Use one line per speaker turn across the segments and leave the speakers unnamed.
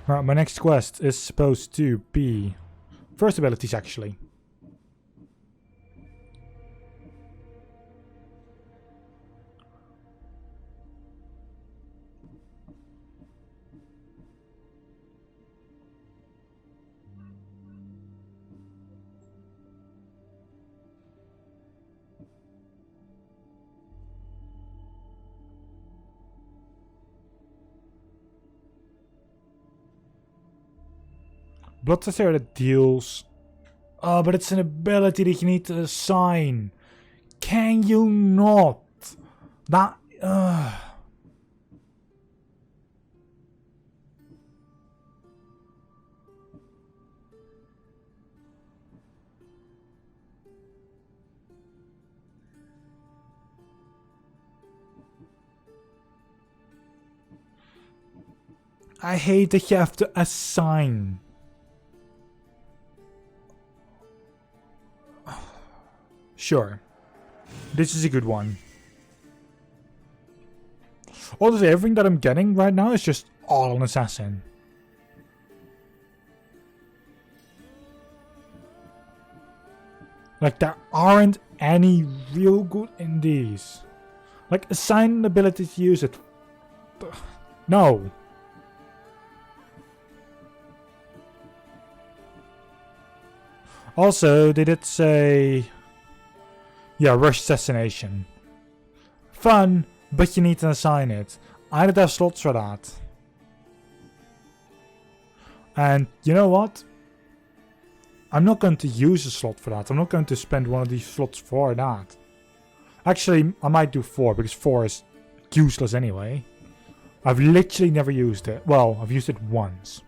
Right, my next quest is supposed to be first abilities actually. Blood Tester that deals... Oh, but it's an ability that you need to assign. Can you not? That... I hate that you have to assign. Sure. This is a good one. Honestly, everything that I'm getting right now is just all on Assassin. Like, there aren't any real good in these. Like, assign the ability to use it. No. Also, they did say... Yeah, rush assassination. Fun, but you need to assign it. I don't have slots for that. And you know what? I'm not going to use a slot for that. I'm not going to spend one of these slots for that. Actually, I might do 4, because 4 is useless anyway. I've literally never used it. Well, I've used it once.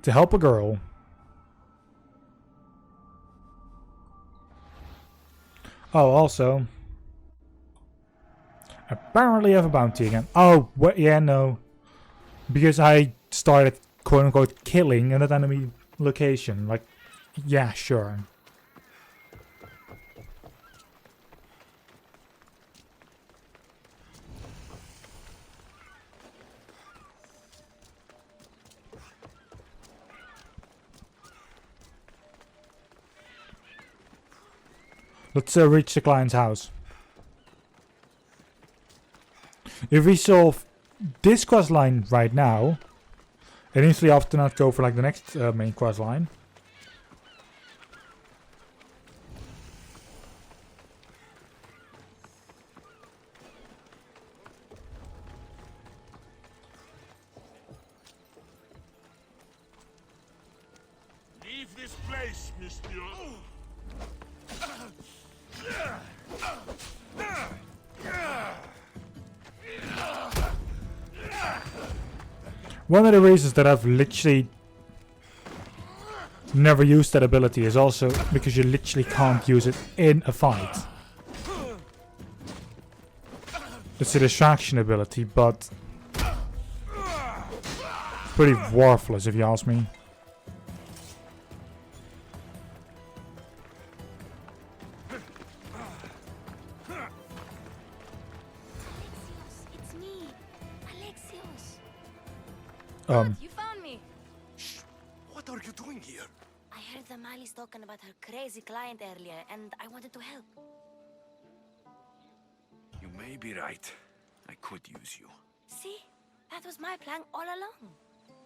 To help a girl. Oh, also. Apparently I have a bounty again. Oh, what? Yeah, no. Because I started quote unquote killing an enemy location. Like, yeah, sure. Let's reach the client's house. If we solve this quest line right now, and instantly after that go for like the next main quest line.
Leave this place, Mister.
One of the reasons that I've literally never used that ability is also because you literally can't use it in a fight. It's a distraction ability, but pretty worthless if you ask me.
You found me.
Shh. What are you doing here?
I heard the Mali's talking about her crazy client earlier, and I wanted to help.
You may be right. I could use you.
See? That was my plan all along.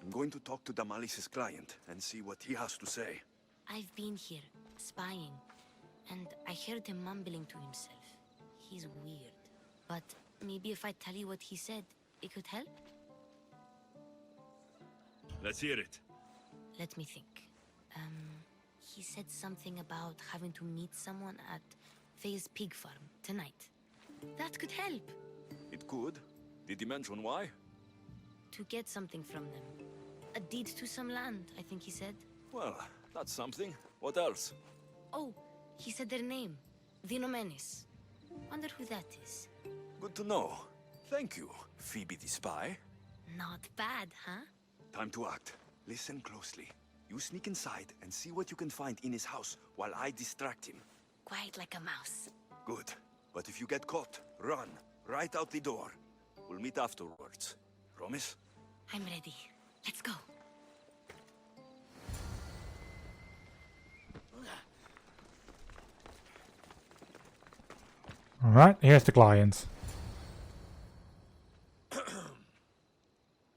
I'm going to talk to Damalis's client and see what he has to say.
I've been here, spying, and I heard him mumbling to himself. He's weird. But maybe if I tell you what he said, it could help?
Let's hear it.
Let me think. He said something about having to meet someone at Faye's pig farm tonight. That could help.
It could. Did he mention why?
to get something from them. A deed to some land, I think he said.
Well, that's something. What else?
Oh, he said their name. The Nomenis. Wonder who that is.
Good to know. Thank you, Phoebe the spy.
Not bad, huh?
Time to act. Listen closely. You sneak inside and see what you can find in his house while I distract him.
Quiet like a mouse.
Good. But if you get caught, run. Right out the door. We'll meet afterwards. Promise?
I'm ready. Let's go.
Alright, here's the client.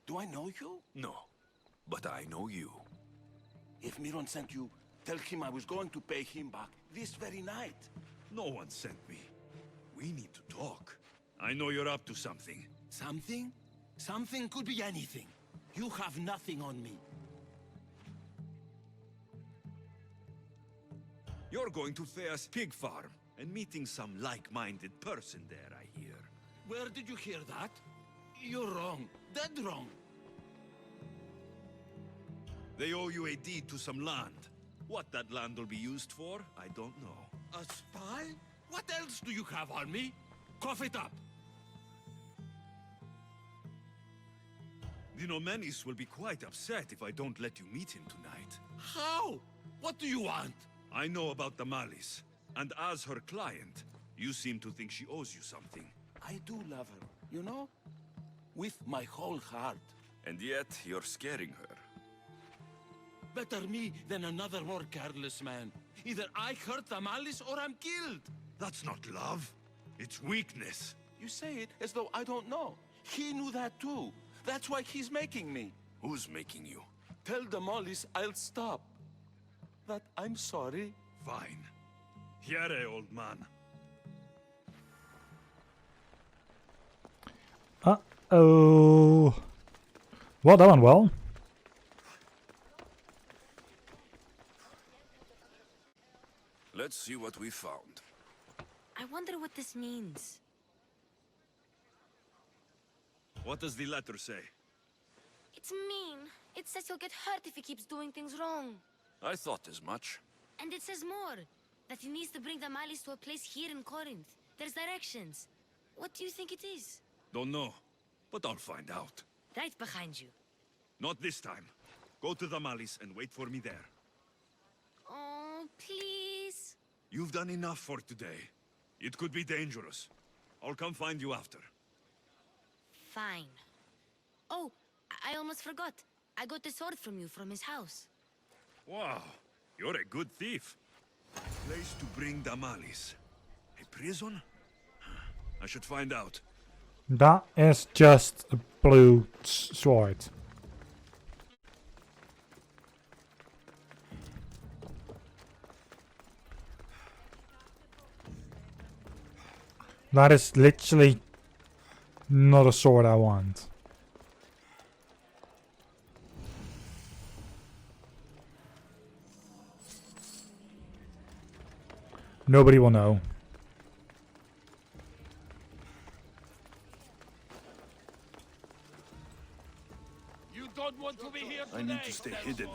Do I know you?
No. But I know you.
If Miron sent you, tell him I was going to pay him back this very night.
No one sent me. We need to talk. I know you're up to something.
Something? Something could be anything. You have nothing on me.
You're going to Thea's pig farm and meeting some like-minded person there, I hear.
Where did you hear that? You're wrong. Dead wrong.
They owe you a deed to some land. What that land will be used for, I don't know.
A spy? What else do you have on me? Cough it up.
The Nomenis will be quite upset if I don't let you meet him tonight.
How? What do you want?
I know about the Malice, and as her client, you seem to think she owes you something.
I do love her, you know? With my whole heart.
And yet, you're scaring her.
Better me than another more careless man. Either I hurt the Malice or I'm killed.
That's not love. It's weakness.
You say it as though I don't know. He knew that too. That's why he's making me.
Who's making you?
Tell the Malice I'll stop. That I'm sorry.
Fine. Here, old man.
Uh-oh. Well, that went well.
Let's see what we found.
I wonder what this means.
What does the letter say?
It's mean. It says he'll get hurt if he keeps doing things wrong.
I thought as much.
And it says more. That he needs to bring the Malice to a place here in Corinth. There's directions. What do you think it is?
Don't know, but I'll find out.
Right behind you.
Not this time. Go to the Malice and wait for me there.
Oh, please.
You've done enough for today. It could be dangerous. I'll come find you after.
Fine. Oh, I almost forgot. I got the sword from you from his house.
Wow, you're a good thief. Place to bring the Malice. A prison? I should find out.
That is just a blue sword. That is literally not a sword I want. Nobody will know.
You don't want to be here today.
I need to stay hidden.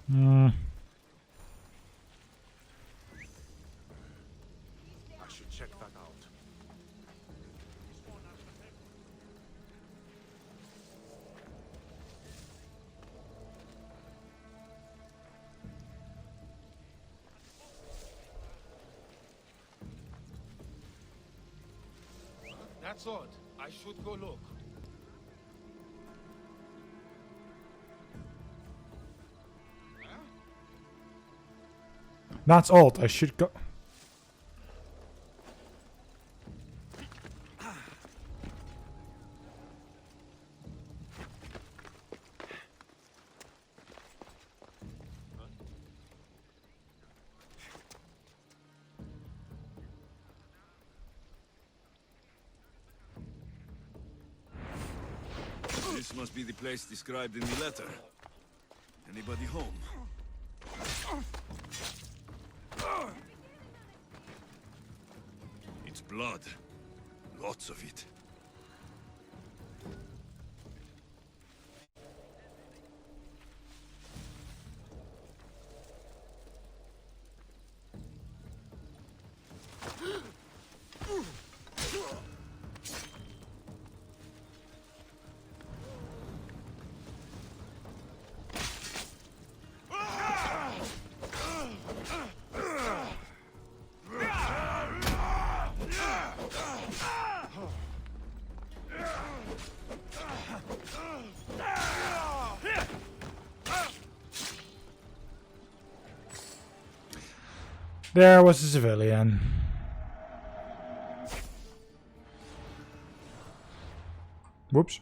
Hmm.
I should check that out. That's odd. I should go look.
That's odd. I should go.
This must be the place described in the letter. Anybody home? It's blood. Lots of it.
There was a civilian. Whoops.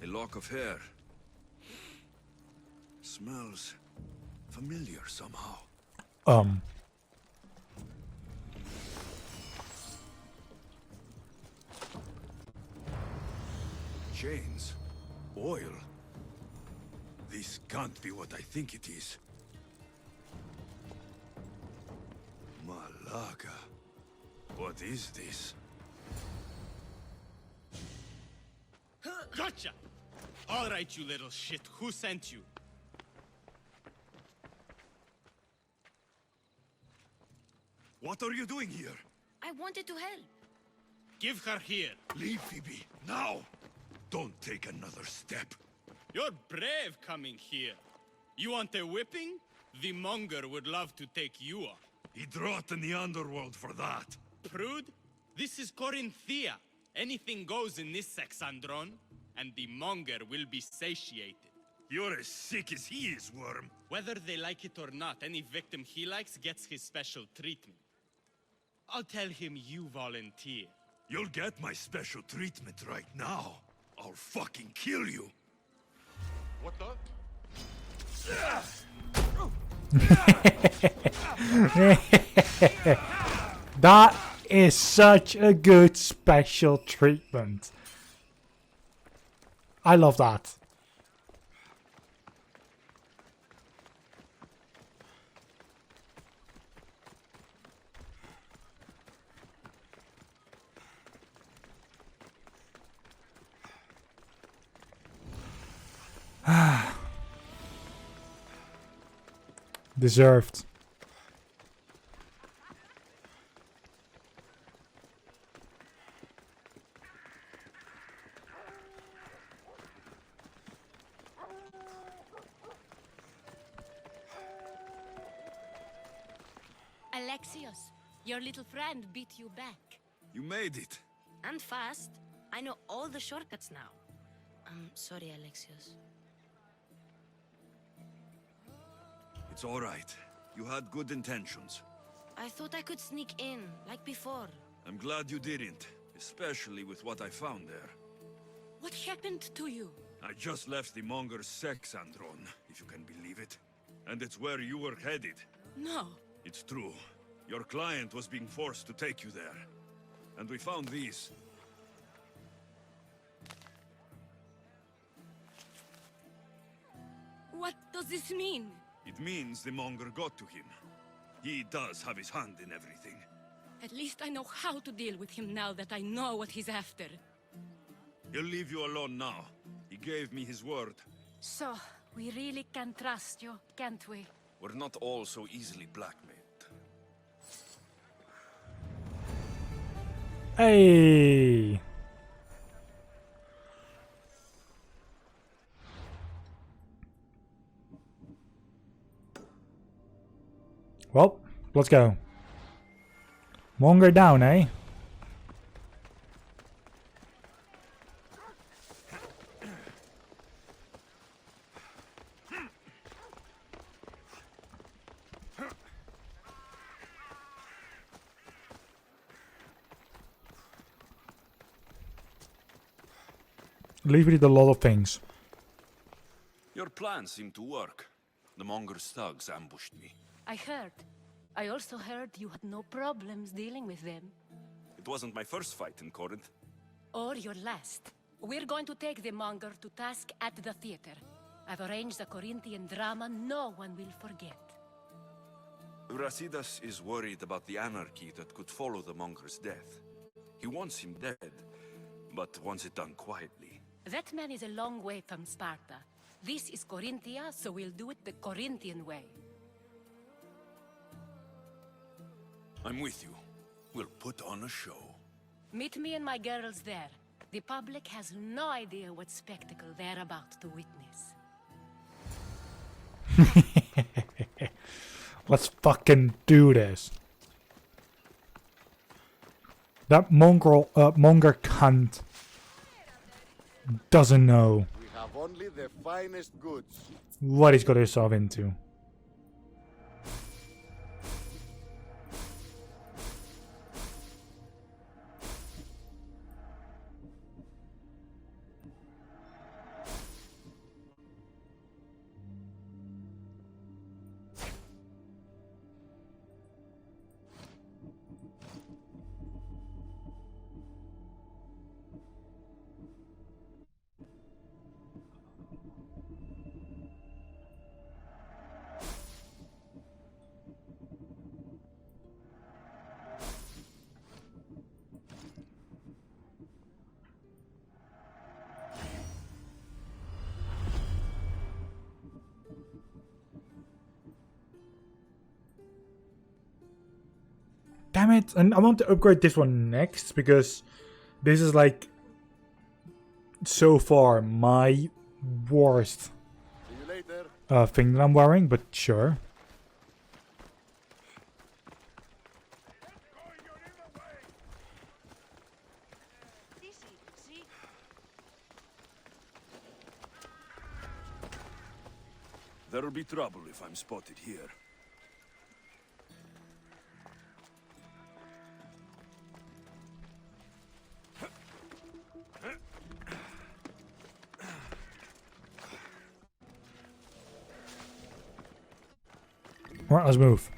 A lock of hair. Smells familiar somehow. Chains. Oil. This can't be what I think it is. Malaga. What is this?
Gotcha! All right, you little shit. Who sent you?
What are you doing here?
I wanted to help.
Give her here.
Leave, Phoebe, now! Don't take another step.
You're brave coming here. You want a whipping? The monger would love to take you on.
He'd rot in the underworld for that.
Prude, this is Corinthia. Anything goes in this Sexandron, and the monger will be satiated.
You're as sick as he is, Worm.
Whether they like it or not, any victim he likes gets his special treatment. I'll tell him you volunteer.
You'll get my special treatment right now. I'll fucking kill you.
What the?
That is such a good special treatment. I love that. Deserved.
Alexios, your little friend beat you back.
You made it.
And fast. I know all the shortcuts now. I'm sorry, Alexios.
It's all right. You had good intentions.
I thought I could sneak in, like before.
I'm glad you didn't, especially with what I found there.
What happened to you?
I just left the monger's Sexandron, if you can believe it. And it's where you were headed.
No.
It's true. Your client was being forced to take you there. And we found these.
What does this mean?
It means the monger got to him. He does have his hand in everything.
At least I know how to deal with him now that I know what he's after.
He'll leave you alone now. He gave me his word.
So, we really can trust you, can't we?
We're not all so easily blackmailed.
Hey. Well, let's go. Monger down, eh? Leave me a lot of things.
Your plan seemed to work. The Monger's thugs ambushed me.
I heard. I also heard you had no problems dealing with them.
It wasn't my first fight in Corinth.
Or your last. We're going to take the monger to task at the theater. I've arranged a Corinthian drama no one will forget.
Brasidas is worried about the anarchy that could follow the Monger's death. He wants him dead, but wants it done quietly.
That man is a long way from Sparta. This is Corinthia, so we'll do it the Corinthian way.
I'm with you. We'll put on a show.
Meet me and my girls there. The public has no idea what spectacle they're about to witness.
Let's fucking do this. That monger cunt doesn't know
We have only the finest goods.
what he's got himself into. Damn it, and I want to upgrade this one next because this is like so far my worst
See you later.
thing that I'm wearing, but sure.
There'll be trouble if I'm spotted here.
Right, let's move.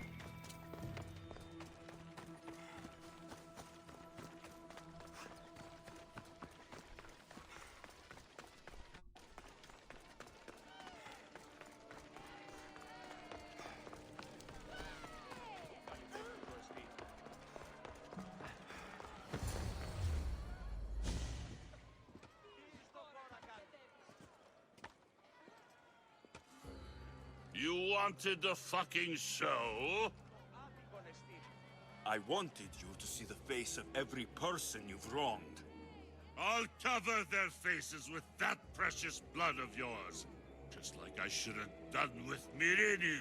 You wanted the fucking show? I wanted you to see the face of every person you've wronged. I'll cover their faces with that precious blood of yours. Just like I should have done with Mirini.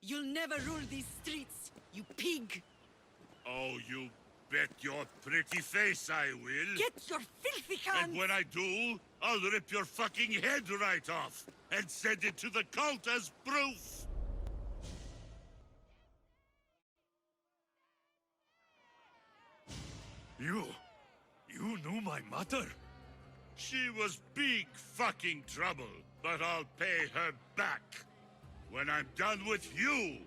You'll never rule these streets, you pig!
Oh, you bet your pretty face I will.
Get your filthy hands!
And when I do, I'll rip your fucking head right off and send it to the cult as proof. You knew my mother? She was big fucking trouble, but I'll pay her back. When I'm done with you,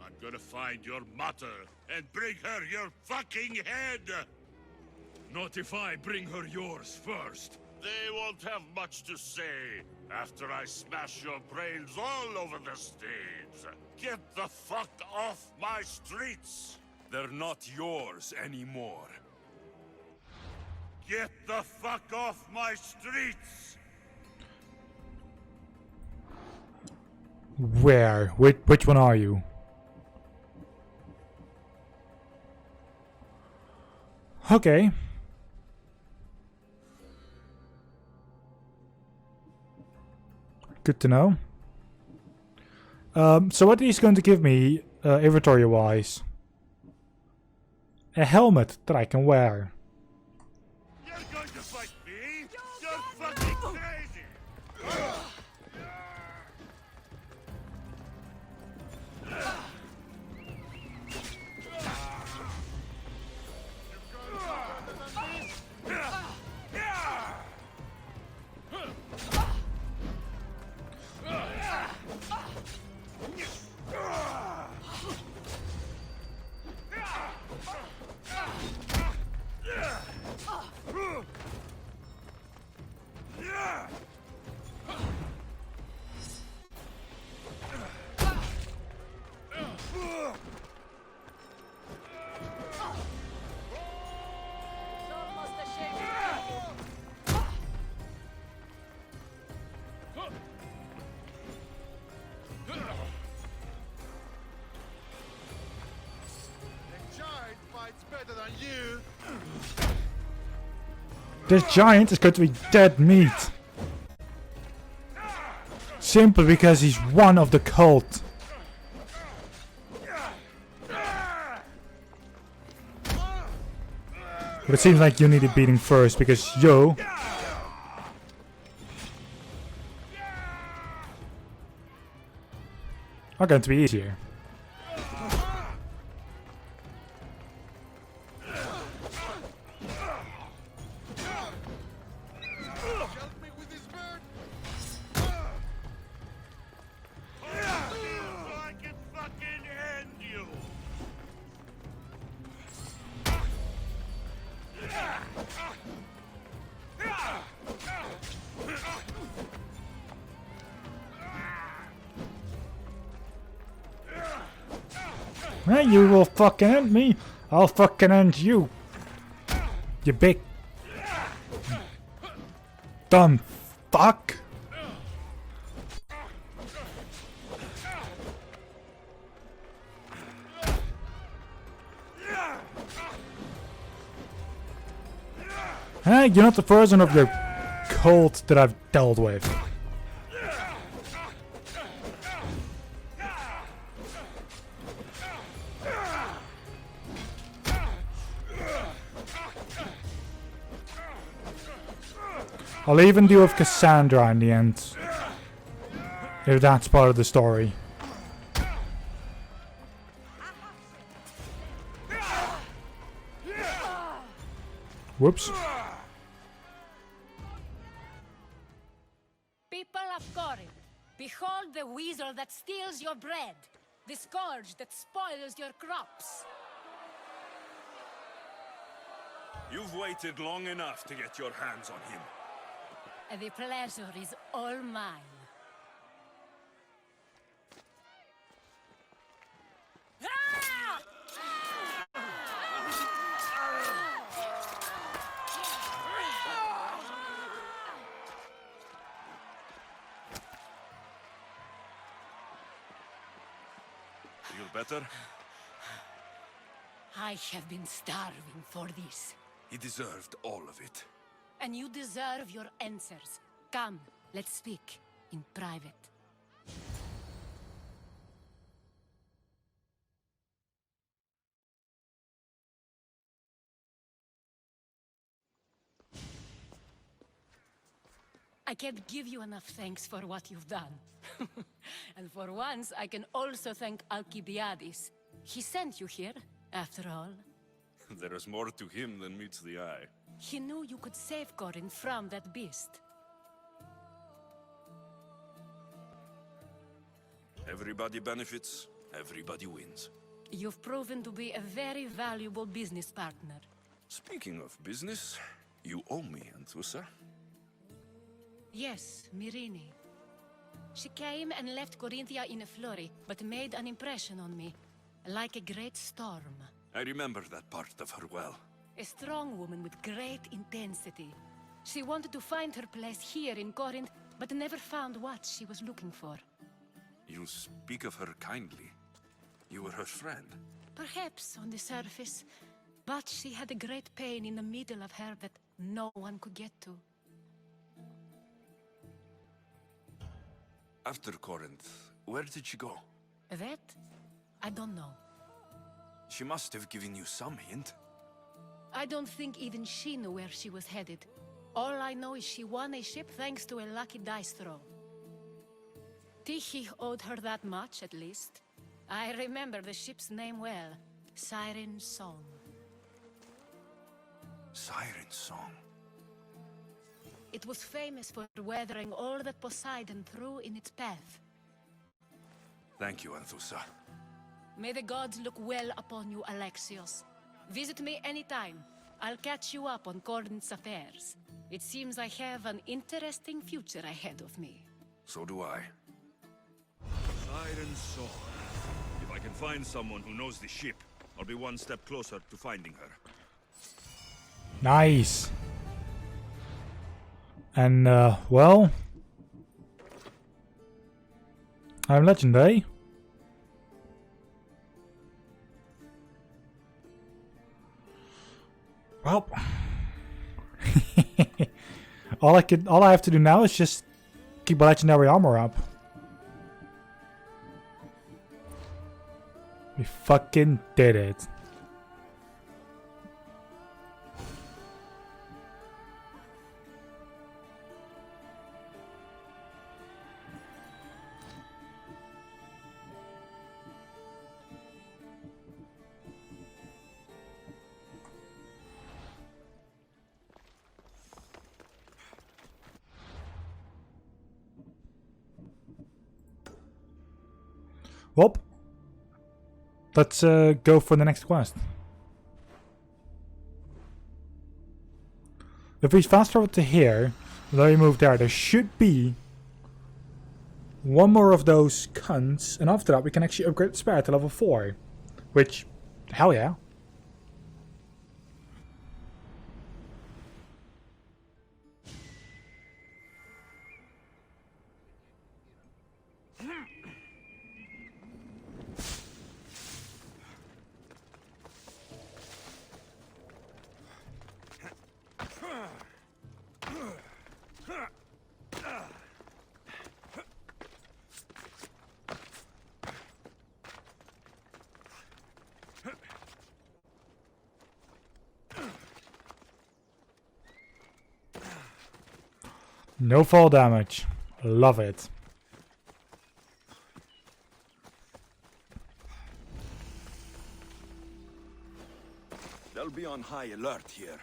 I'm gonna find your mother and bring her your fucking head! Not if I bring her yours first. They won't have much to say after I smash your brains all over the stage. Get the fuck off my streets! They're not yours anymore. Get the fuck off my streets!
Where? Which one are you? Okay. Good to know. So what is going to give me, inventory-wise? A helmet that I can wear.
You're going to fight me? You're fucking crazy!
better than you.
This giant is going to be dead meat. Simply because he's one of the cult. But it seems like you need a beating first because yo are going to be easier.
Help me with this bird.
So I can fucking end you.
Hey, you will fucking end me. I'll fucking end you. You big dumb fuck. Hey, you're not the version of your cult that I've dealt with. I'll even deal with Cassandra in the end. If that's part of the story. Whoops.
People of Corinth, behold the weasel that steals your bread, the scourge that spoils your crops.
You've waited long enough to get your hands on him.
The pleasure is all mine. Ah!
Feel better?
I have been starving for this.
He deserved all of it.
And you deserve your answers. Come, let's speak in private. I can't give you enough thanks for what you've done. And for once, I can also thank Alcibiades. He sent you here, after all.
There is more to him than meets the eye.
He knew you could save Corinth from that beast.
Everybody benefits, everybody wins.
You've proven to be a very valuable business partner.
Speaking of business, you owe me, Anthusa.
Yes, Myrine. She came and left Corinthia in a flurry, but made an impression on me, like a great storm.
I remember that part of her well.
A strong woman with great intensity. She wanted to find her place here in Corinth, but never found what she was looking for.
You speak of her kindly. You were her friend.
Perhaps on the surface, but she had a great pain in the middle of her that no one could get to.
After Corinth, where did she go?
That? I don't know.
She must have given you some hint.
I don't think even she knew where she was headed. All I know is she won a ship thanks to a lucky dice throw. Tyche owed her that much, at least. I remember the ship's name well. Siren Song.
Siren Song.
It was famous for weathering all that Poseidon threw in its path.
Thank you, Anthusa.
May the gods look well upon you, Alexios. Visit me anytime. I'll catch you up on Corinth's affairs. It seems I have an interesting future ahead of me.
So do I.
Siren Song. If I can find someone who knows the ship, I'll be one step closer to finding her.
Nice. And, well... I'm Legend, eh? All I have to do now is just keep legendary armor up. We fucking did it. Well, let's go for the next quest. If we fast travel to here, then we move there, there should be one more of those cunts, and after that we can actually upgrade the spare to level 4. Which, hell yeah. No fall damage. Love it.
They'll be on high alert here.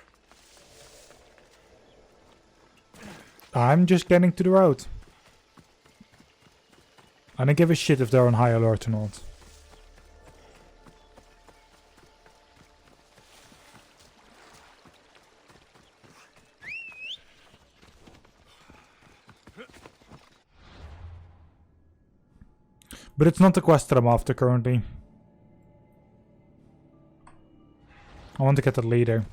I'm just getting to the road. I don't give a shit if they're on high alert or not. But it's not the quest that I'm after currently. I want to get the leader.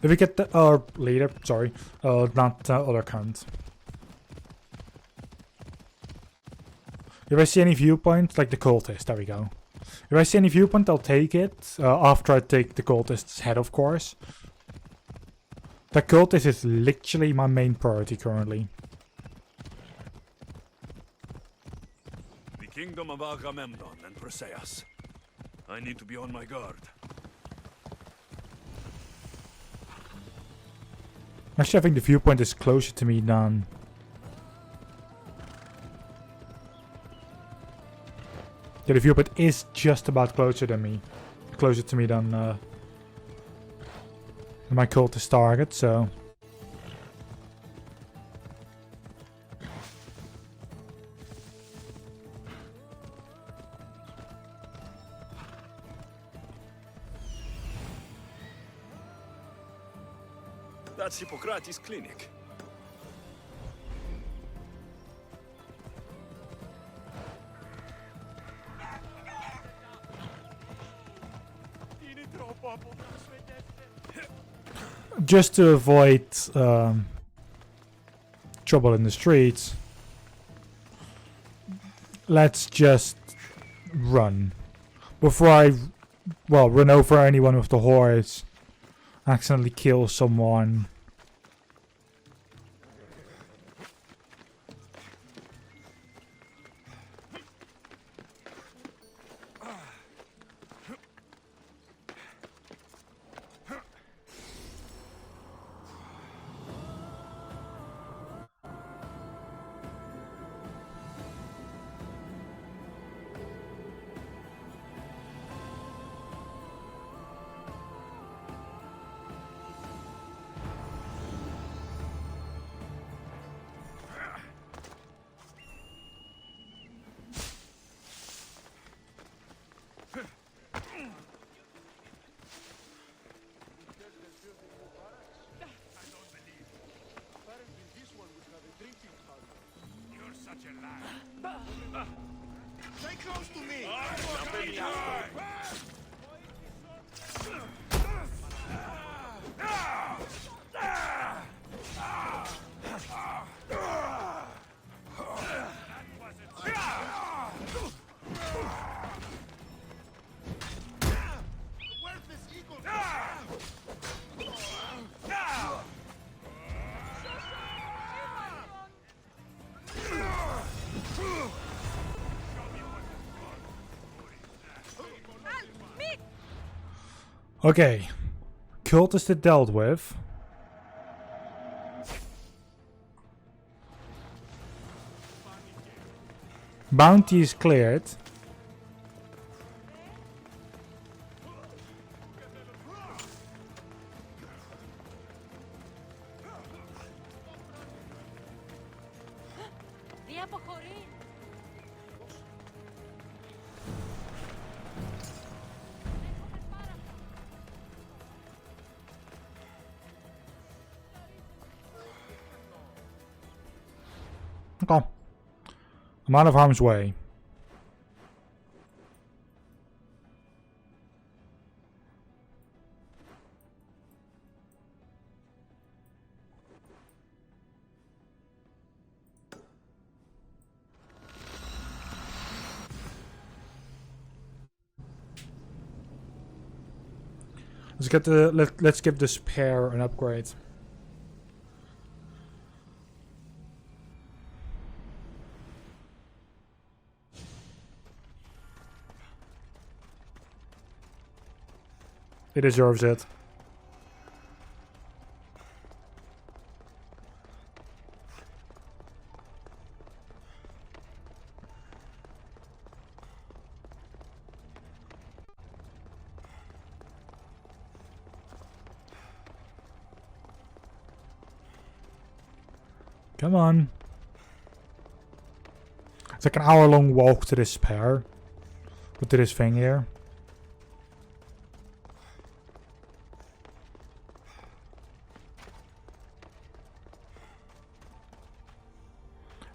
If we get the leader, sorry, not other cunt. If I see any viewpoint, like the cultist, there we go. If I see any viewpoint, I'll take it. After I take the cultist's head, of course. The cultist is literally my main priority currently.
The kingdom of Agamemnon and Perseus. I need to be on my guard.
Actually, I think the viewpoint is closer to me than... Yeah, the viewpoint is just about closer than me. Closer to me than my cultist target, so...
That's Hippocrates' clinic.
Just to avoid trouble in the streets, let's just run. Before I, well, run over anyone with the horse, accidentally kill someone. Okay. Cultist is dealt with. Bounty is cleared. Okay. I'm out of harm's way. Let's get the let's give the spare an upgrade. It deserves it. Come on. It's like an hour-long walk to this spare. But to this thing here.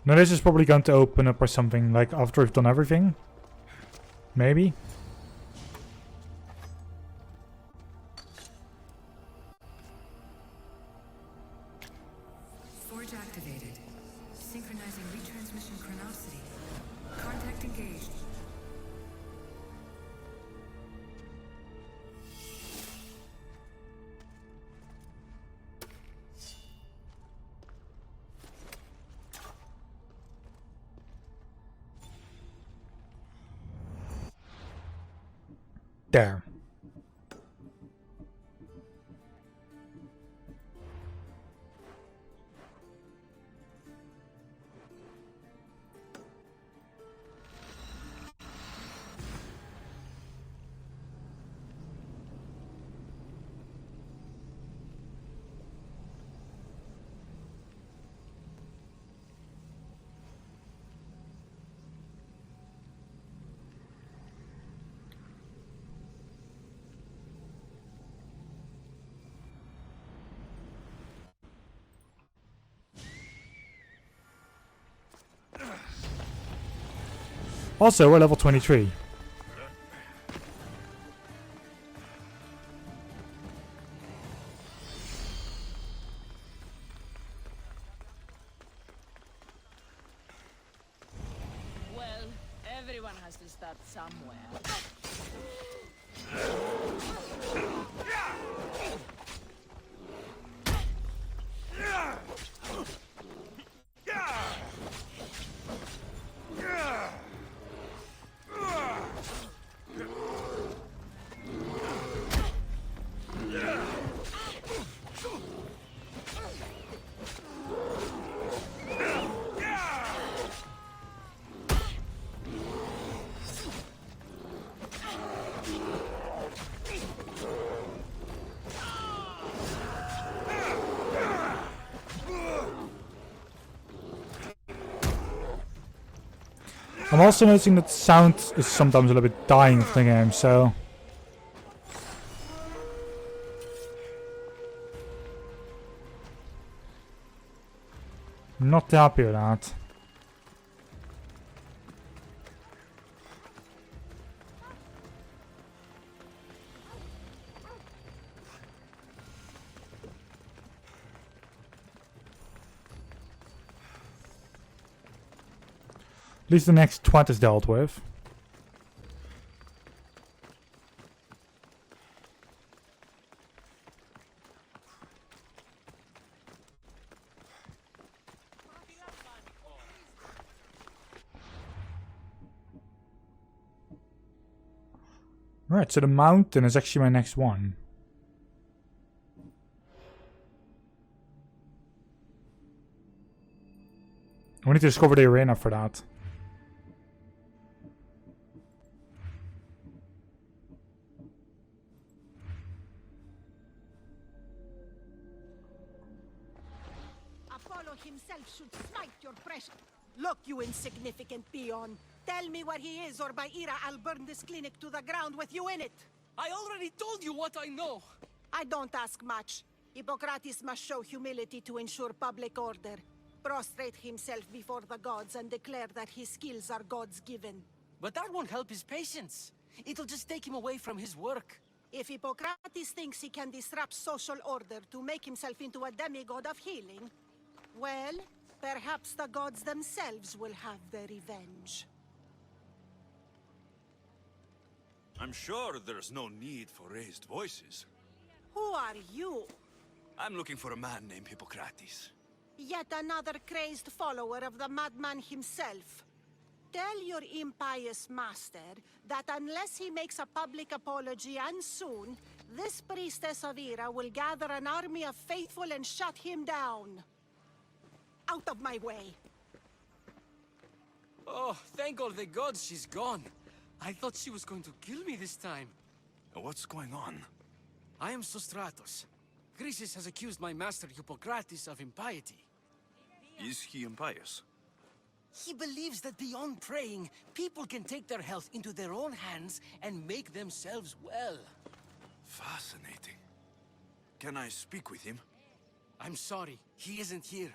Now this is probably going to open up or something, like after we've done everything. Maybe.
Forge activated. Synchronizing retransmission chronicity. Contact engaged.
There. Also, we're level 23.
Well, everyone has to start somewhere.
I'm also noticing that sound is sometimes a little bit dying for the game, so... I'm not happy with that. At least the next twat is dealt with. Right, so the mountain is actually my next one. We need to discover the arena for that.
Apollo himself should smite your precious. Look, you insignificant peon. Tell me where he is, or by Ira, I'll burn this clinic to the ground with you in it.
I already told you what I know.
I don't ask much. Hippocrates must show humility to ensure public order. Prostrate himself before the gods and declare that his skills are gods given.
But that won't help his patients. It'll just take him away from his work.
If Hippocrates thinks he can disrupt social order to make himself into a demigod of healing, well, perhaps the gods themselves will have their revenge.
I'm sure there's no need for raised voices.
Who are you?
I'm looking for a man named Hippocrates.
Yet another crazed follower of the madman himself. Tell your impious master that unless he makes a public apology, and soon, this priestess of Ira will gather an army of faithful and shut him down. Out of my way.
Oh, thank all the gods she's gone. I thought she was going to kill me this time.
What's going on?
I am Sostratos. Chrysis has accused my master Hippocrates of impiety.
Is he impious?
He believes that beyond praying, people can take their health into their own hands and make themselves well.
Fascinating. Can I speak with him?
I'm sorry, he isn't here.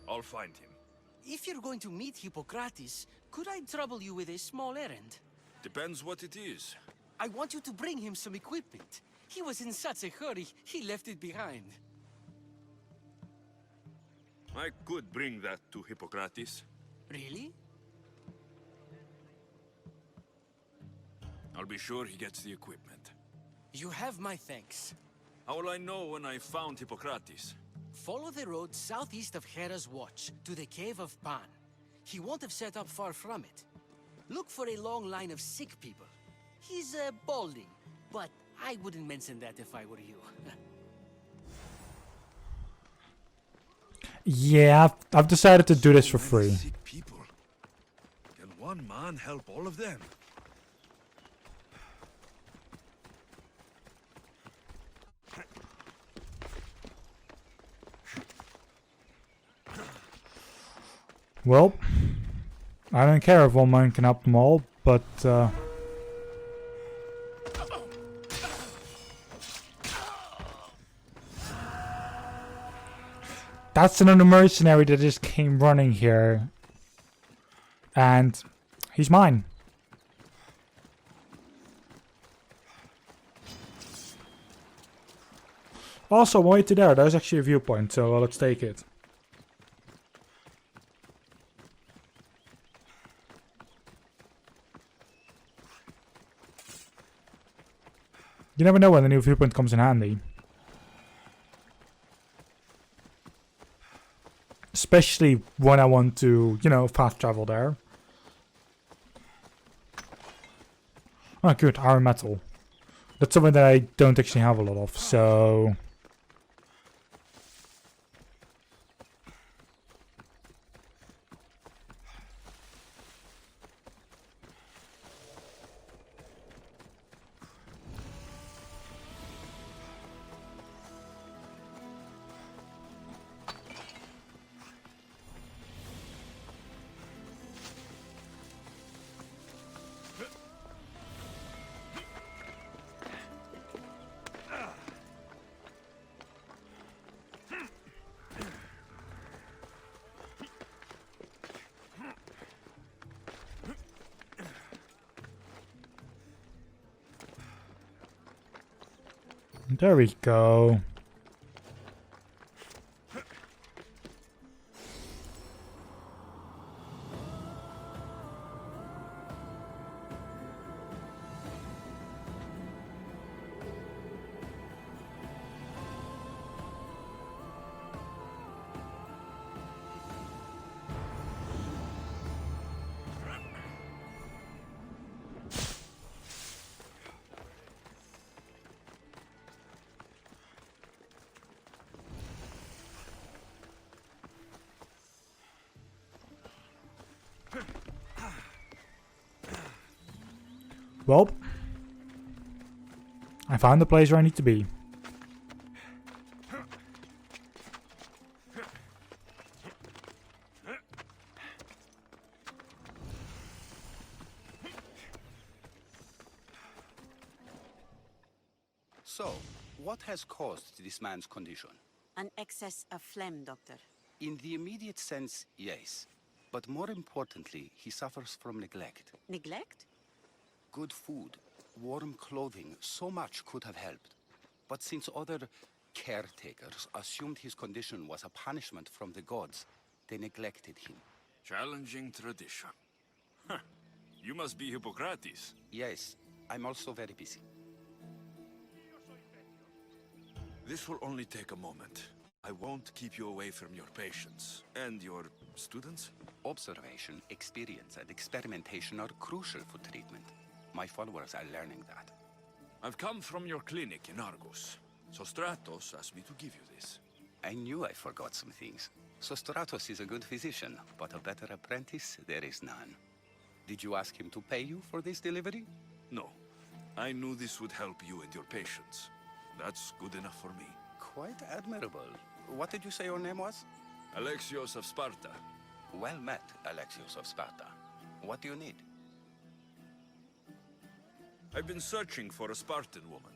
I'll find him.
If you're going to meet Hippocrates, could I trouble you with a small errand?
Depends what it is.
I want you to bring him some equipment. He was in such a hurry, he left it behind.
I could bring that to Hippocrates.
Really?
I'll be sure he gets the equipment.
You have my thanks.
How will I know when I found Hippocrates?
Follow the road southeast of Hera's Watch to the Cave of Pan. He won't have set up far from it. Look for a long line of sick people. He's balding, but I wouldn't mention that if I were you.
Yeah, I've decided to do this for free.
Sick people. Can one man help all of them?
Well, I don't care if one man can help them all, but that's another mercenary that just came running here. And he's mine. Also, wait to there, there's actually a viewpoint, so let's take it. You never know when the new viewpoint comes in handy. Especially when I want to, you know, fast travel there. Oh good, iron metal. That's something that I don't actually have a lot of, so... There we go. Well, I found the place where I need to be.
So, what has caused this man's condition?
An excess of phlegm, Doctor.
In the immediate sense, yes. But more importantly, he suffers from neglect.
Neglect?
Good food, warm clothing, so much could have helped. But since other caretakers assumed his condition was a punishment from the gods, they neglected him.
Challenging tradition. Huh. You must be Hippocrates.
Yes, I'm also very busy.
This will only take a moment. I won't keep you away from your patients. And your students?
Observation, experience, and experimentation are crucial for treatment. My followers are learning that.
I've come from your clinic in Argus. Sostratos asked me to give you this.
I knew I forgot some things. Sostratos is a good physician, but a better apprentice there is none. Did you ask him to pay you for this delivery?
No. I knew this would help you and your patients. That's good enough for me.
Quite admirable. What did you say your name was?
Alexios of Sparta.
Well met, Alexios of Sparta. What do you need?
I've been searching for a Spartan woman.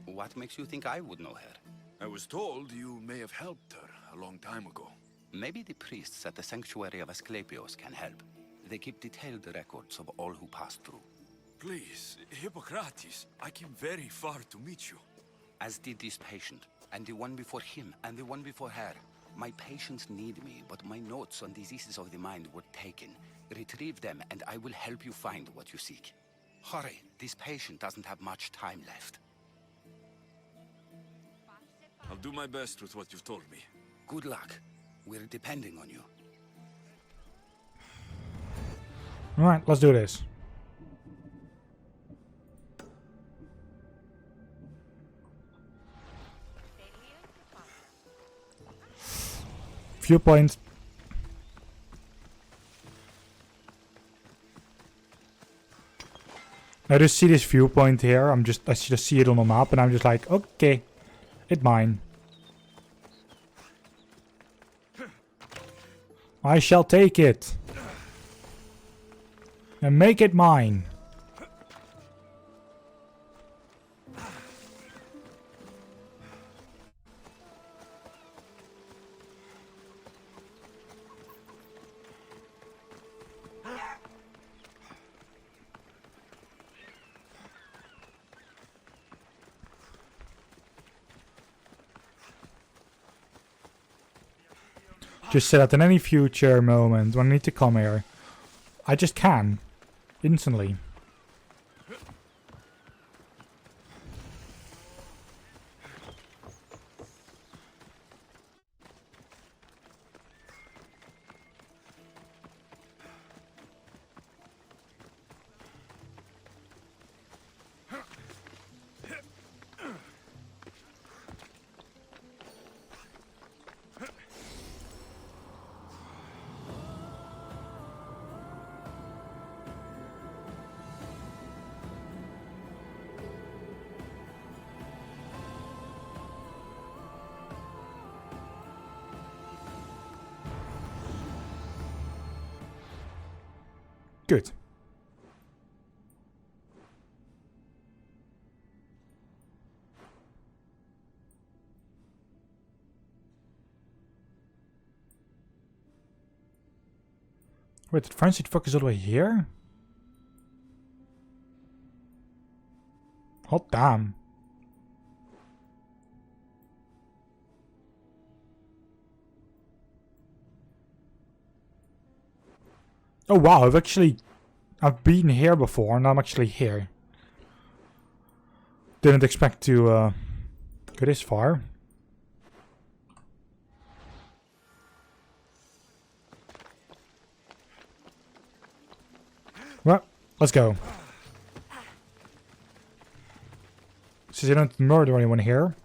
What makes you think I would know her?
I was told you may have helped her a long time ago.
Maybe the priests at the sanctuary of Asclepios can help. They keep detailed records of all who pass through.
Please, Hippocrates, I came very far to meet you.
As did this patient, and the one before him, and the one before her. My patients need me, but my notes on diseases of the mind were taken. Retrieve them, and I will help you find what you seek. Hurry, this patient doesn't have much time left.
I'll do my best with what you've told me.
Good luck. We're depending on you.
Alright, let's do this. Viewpoint. I just see this viewpoint here. I just see it on the map, and I'm just like, okay, it's mine. I shall take it and make it mine. Just say that in any future moment when I need to come here, I just can. Instantly. Good. Wait, did Francis focus all the way here? Hot damn. Oh wow, I've been here before and I'm actually here. Didn't expect to go this far. Well, let's go. Since I don't murder anyone here.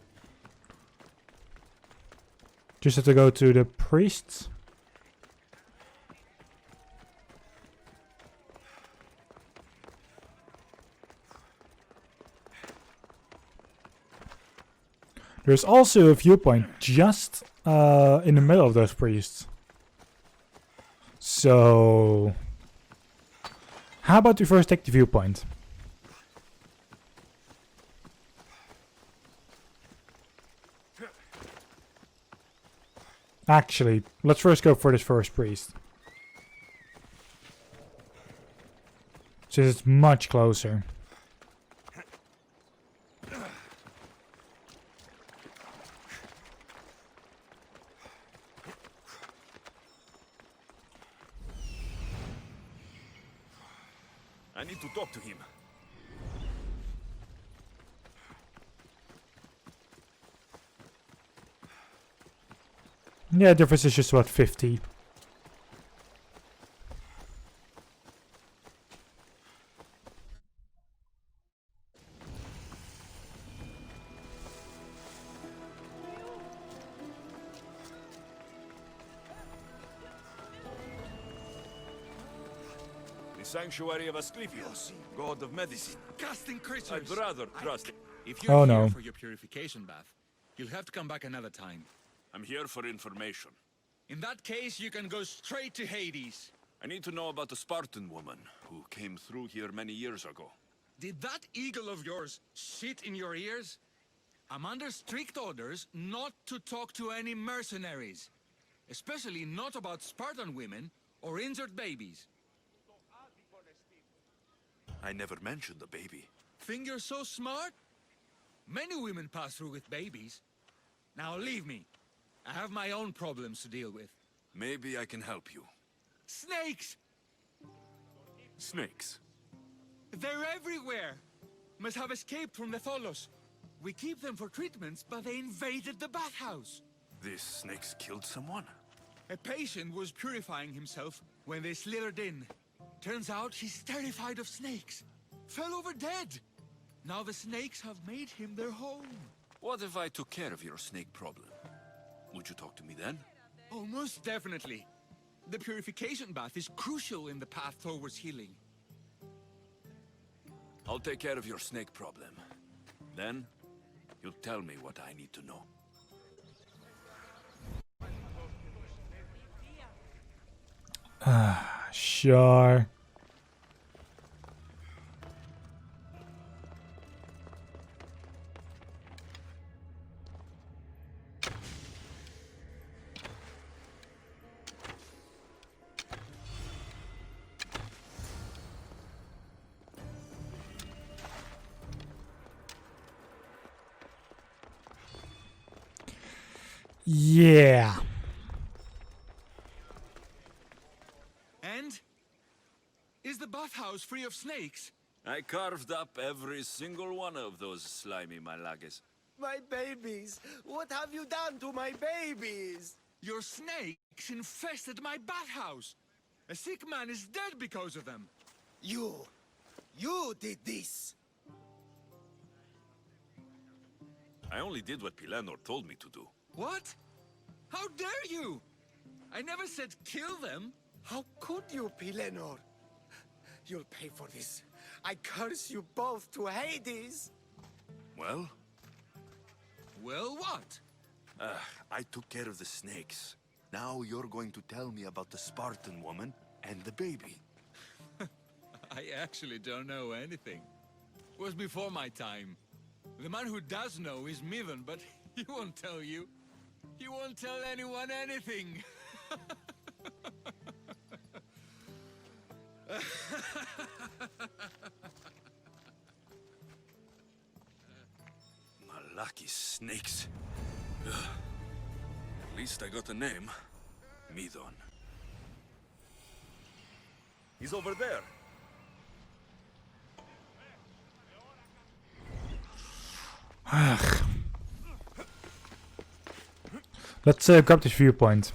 Just have to go to the priests. There's also a viewpoint just in the middle of those priests. So how about we first take the viewpoint? Actually, let's first go for this first priest. Since it's much closer.
I need to talk to him.
Yeah, difference is just about 50.
The sanctuary of Asclepios, god of medicine.
Disgusting creatures.
I'd rather trust it.
If you're
Oh,
here
no.
for your purification bath, you'll have to come back another time.
I'm here for information.
In that case, you can go straight to Hades.
I need to know about the Spartan woman who came through here many years ago.
Did that eagle of yours shit in your ears? I'm under strict orders not to talk to any mercenaries. Especially not about Spartan women or injured babies.
I never mentioned the baby.
Think you're so smart? Many women pass through with babies. Now leave me. I have my own problems to deal with.
Maybe I can help you.
Snakes!
Snakes?
They're everywhere! Must have escaped from the Tholos. We keep them for treatments, but they invaded the bathhouse.
These snakes killed someone?
A patient was purifying himself when they slithered in. Turns out he's terrified of snakes. Fell over dead. Now the snakes have made him their home.
What if I took care of your snake problem? Would you talk to me then?
Oh, most definitely. The purification bath is crucial in the path towards healing.
I'll take care of your snake problem. Then, you'll tell me what I need to know.
Sure. Yeah.
And? Is the bathhouse free of snakes?
I carved up every single one of those slimy malagas.
My babies! What have you done to my babies?
Your snakes infested my bathhouse. A sick man is dead because of them.
You did this!
I only did what Pilenor told me to do.
What? How dare you? I never said kill them.
How could you, Pilenor? You'll pay for this. I curse you both to Hades!
Well?
Well, what?
I took care of the snakes. Now you're going to tell me about the Spartan woman and the baby.
I actually don't know anything. It was before my time. The man who does know is Midon, but he won't tell you. He won't tell anyone anything.
Malaki snakes. Ugh. At least I got a name. Midon. He's over there.
Let's grab this viewpoint.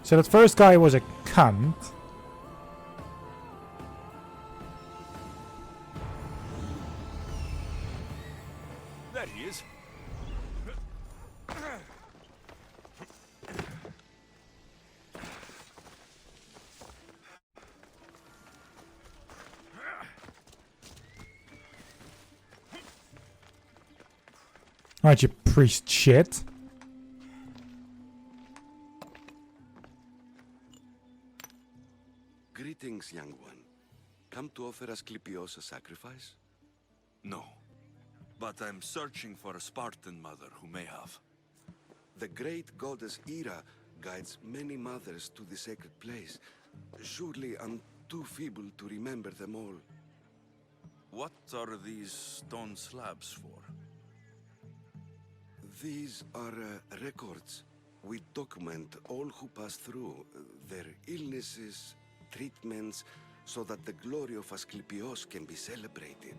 So that first guy was a cunt.
There he is.
Alright, you priest shit.
Greetings, young one. Come to offer Asclepios a sacrifice?
No. But I'm searching for a Spartan mother who may have.
The great goddess Ira guides many mothers to the sacred place. Surely I'm too feeble to remember them all.
What are these stone slabs for?
These are records. We document all who pass through, their illnesses, treatments, so that the glory of Asclepios can be celebrated.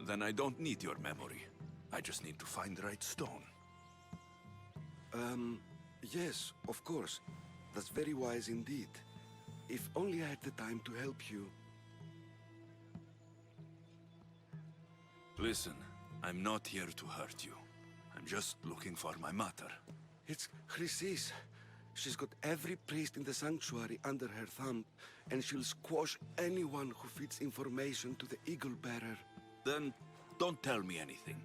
Then I don't need your memory. I just need to find the right stone.
Yes, of course. That's very wise indeed. If only I had the time to help you.
Listen, I'm not here to hurt you. I'm just looking for my mother.
It's Chrysis. She's got every priest in the sanctuary under her thumb, and she'll squash anyone who feeds information to the Eagle Bearer.
Then don't tell me anything.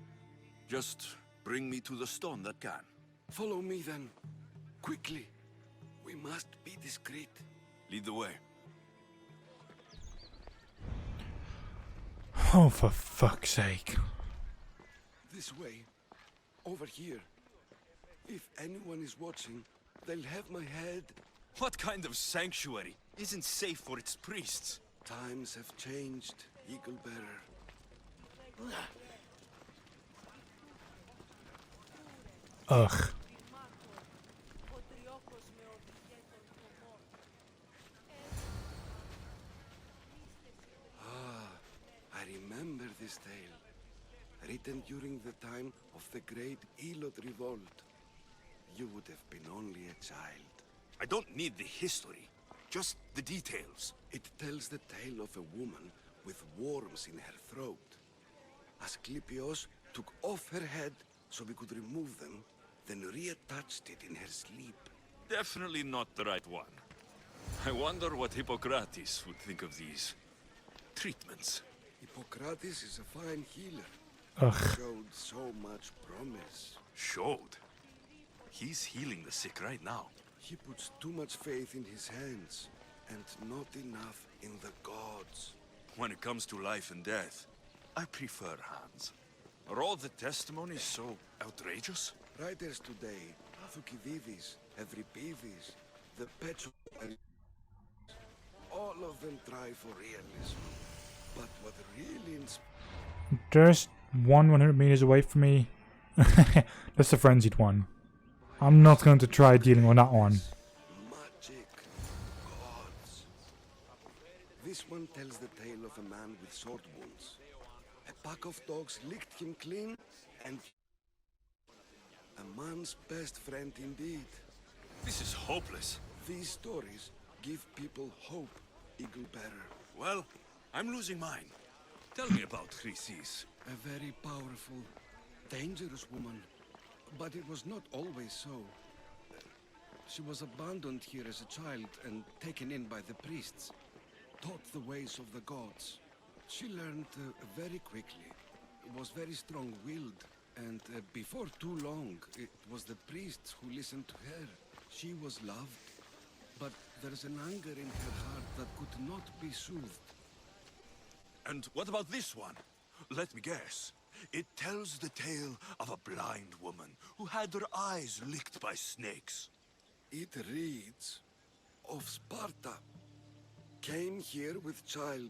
Just bring me to the stone that can.
Follow me then. Quickly. We must be discreet.
Lead the way.
Oh, for fuck's sake.
This way. Over here. If anyone is watching, they'll have my head.
What kind of sanctuary isn't safe for its priests?
Times have changed, Eagle Bearer.
Ugh.
I remember this tale. Written during the time of the great Elot revolt. You would have been only a child.
I don't need the history, just the details.
It tells the tale of a woman with worms in her throat. Asclepios took off her head so we could remove them, then reattached it in her sleep.
Definitely not the right one. I wonder what Hippocrates would think of these treatments.
Hippocrates is a fine healer.
Ugh.
Showed so much promise.
Showed? He's healing the sick right now.
He puts too much faith in his hands, and not enough in the gods.
When it comes to life and death, I prefer hands. Are all the testimonies so outrageous?
Writers today, Thucydides, Euripides, the Petro, all of them try for realism. But what really
There's one 100 meters away from me. That's the frenzied one. I'm not going to try dealing with that one.
magic, gods. This one tells the tale of a man with sword wounds. A pack of dogs licked him clean, and a man's best friend indeed.
This is hopeless.
These stories give people hope, Eagle Bearer.
Well, I'm losing mine. Tell me about Chrysis.
A very powerful, dangerous woman. But it was not always so. She was abandoned here as a child and taken in by the priests. Taught the ways of the gods. She learned very quickly. Was very strong-willed. And before too long, it was the priests who listened to her. She was loved. But there's an anger in her heart that could not be soothed.
And what about this one? Let me guess. It tells the tale of a blind woman who had her eyes licked by snakes.
It reads of Sparta. Came here with child.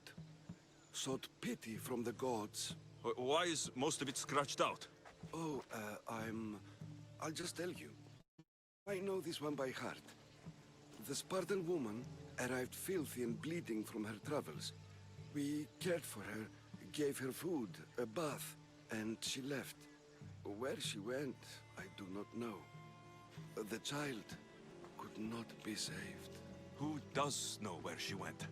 Sought pity from the gods.
Why is most of it scratched out?
Oh, I'll just tell you. I know this one by heart. The Spartan woman arrived filthy and bleeding from her travels. We cared for her, gave her food, a bath, and she left. Where she went, I do not know. The child could could not be saved.
Who does know where she went?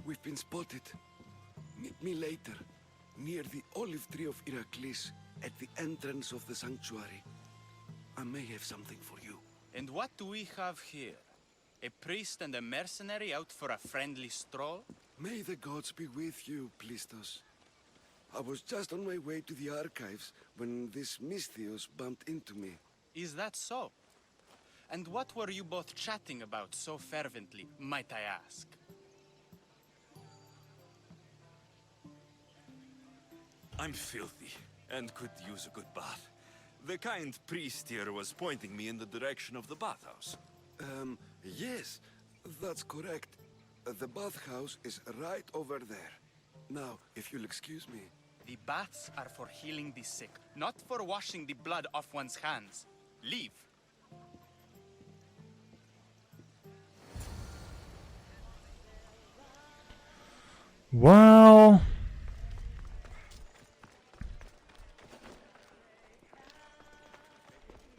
We've been spotted. Meet me later, near the olive tree of Iraklis, at the entrance of the sanctuary. I may have something for you.
And what do we have here? A priest and a mercenary out for a friendly stroll?
May the gods be with you, Plistos. I was just on my way to the archives when this Misthios bumped into me.
Is that so? And what were you both chatting about so fervently, might I ask?
I'm filthy and could use a good bath. The kind priest here was pointing me in the direction of the bathhouse.
Yes, that's correct. The bathhouse is right over there. Now, if you'll excuse me.
The baths are for healing the sick, not for washing the blood off one's hands. Leave.
Well...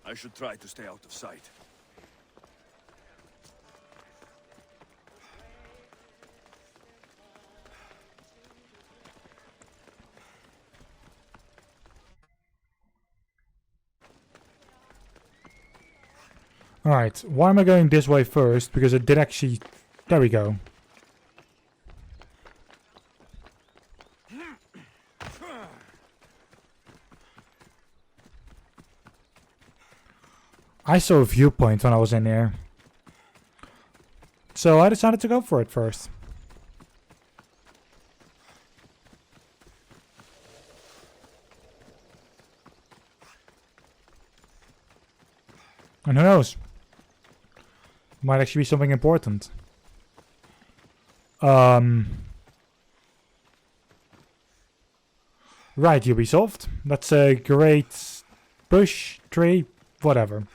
I should try to stay out of sight.
Alright, why am I going this way first? Because it did actually... There we go. I saw a viewpoint when I was in here. So I decided to go for it first. And who knows? Might actually be something important. Right, Ubisoft. That's a great bush, tree, whatever.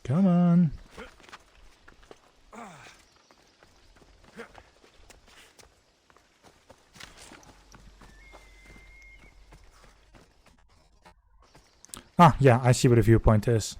Come on. Ah, yeah, I see what a viewpoint is.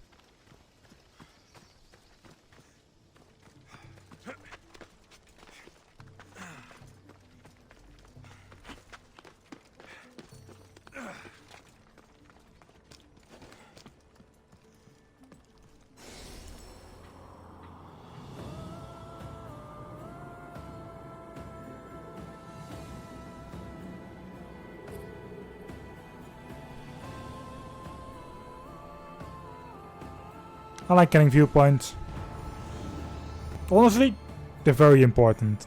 I like getting viewpoints. Honestly, they're very important.